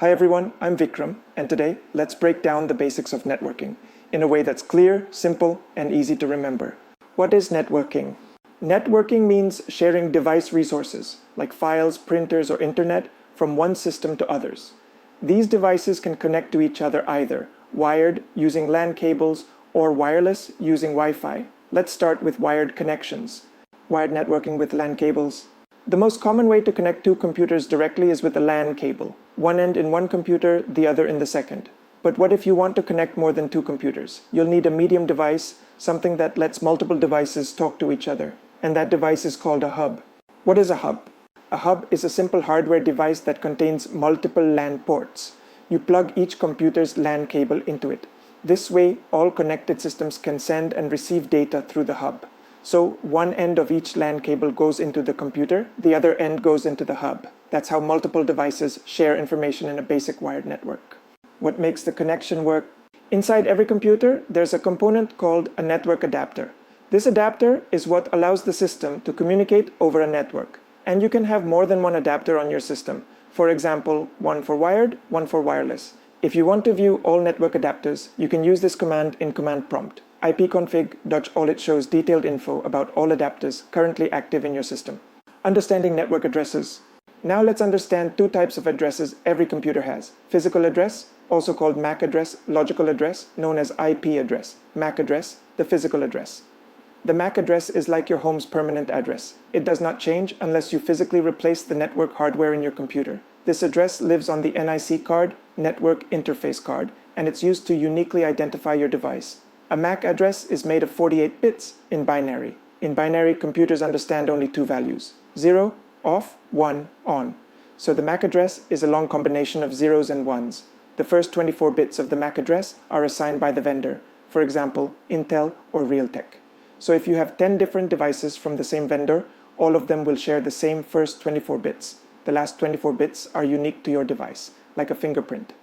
Hi everyone, I'm Vikram, and today let's break down the basics of networking in a way that's clear, simple, and easy to remember. What is networking? Networking means sharing device resources, like files, printers, or internet, from one system to others. These devices can connect to each other either wired, using LAN cables, or wireless, using Wi-Fi. Let's start with wired connections. Wired networking with LAN cables. The most common way to connect two computers directly is with a LAN cable. One end in one computer, the other in the second. But what if you want to connect more than two computers? You'll need a medium device, something that lets multiple devices talk to each other. And that device is called a hub. What is a hub? A hub is a simple hardware device that contains multiple LAN ports. You plug each computer's LAN cable into it. This way, all connected systems can send and receive data through the hub. So one end of each LAN cable goes into the computer, the other end goes into the hub. That's how multiple devices share information in a basic wired network. What makes the connection work? Inside every computer, there's a component called a network adapter. This adapter is what allows the system to communicate over a network. And you can have more than one adapter on your system. For example, one for wired, one for wireless. If you want to view all network adapters, you can use this command in command prompt. ipconfig.all. It shows detailed info about all adapters currently active in your system. Understanding network addresses. Now let's understand two types of addresses every computer has. Physical address, also called MAC address, logical address, known as IP address. MAC address, the physical address. The MAC address is like your home's permanent address. It does not change unless you physically replace the network hardware in your computer. This address lives on the NIC card, network interface card, and it's used to uniquely identify your device. A MAC address is made of 48 bits in binary. In binary, computers understand only two values: 0, off, 1, on. So the MAC address is a long combination of zeros and ones. The first 24 bits of the MAC address are assigned by the vendor, for example, Intel or Realtek. So if you have 10 different devices from the same vendor, all of them will share the same first 24 bits. The last 24 bits are unique to your device, like a fingerprint.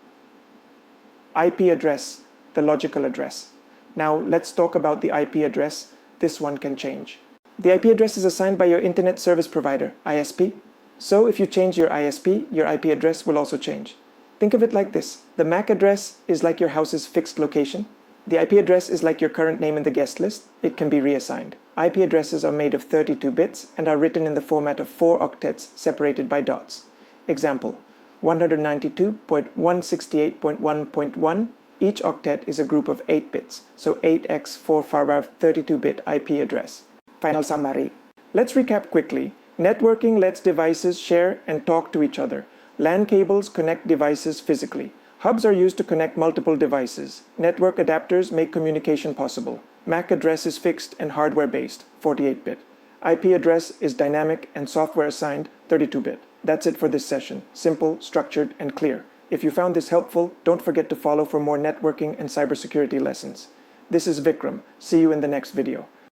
IP address, the logical address. Now let's talk about the IP address. This one can change. The IP address is assigned by your Internet Service Provider, ISP. So if you change your ISP, your IP address will also change. Think of it like this. The MAC address is like your house's fixed location. The IP address is like your current name in the guest list. It can be reassigned. IP addresses are made of 32 bits and are written in the format of 4 octets separated by dots. Example, 192.168.1.1. Each octet is a group of 8 bits, so 8x4 32-bit IP address. Final summary. Let's recap quickly. Networking lets devices share and talk to each other. LAN cables connect devices physically. Hubs are used to connect multiple devices. Network adapters make communication possible. MAC address is fixed and hardware-based, 48-bit. IP address is dynamic and software-assigned, 32-bit. That's it for this session. Simple, structured, and clear. If you found this helpful, don't forget to follow for more networking and cybersecurity lessons. This is Vikram. See you in the next video.